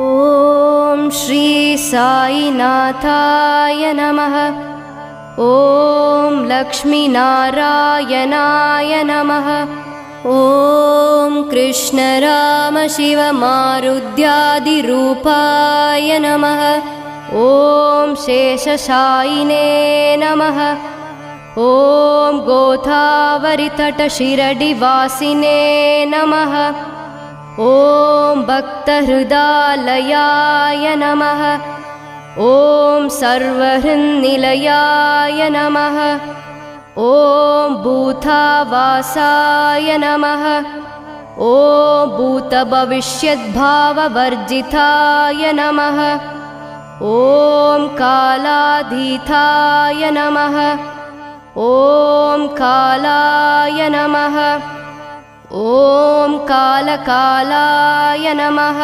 ॐ श्री साईनाथाय नमः। ॐ लक्ष्मीनारायणाय नमः। ॐ कृष्णरामशिवमारुद्यादिरूपाय नमः। ॐ शेषशायिने नमः। ॐ गोदावरीतटशिरडिवासिने नमः। ॐ भक्तहृदालयाय नमः। ॐ सर्वहृन्निलयाय नमः। ॐ भूतावासाय नमः। ॐ भूतभविष्यद्भाववर्जिताय नमः। ॐ कालाधीताय नमः। ॐ कालाय नमः। ॐ कालकालाय नमः।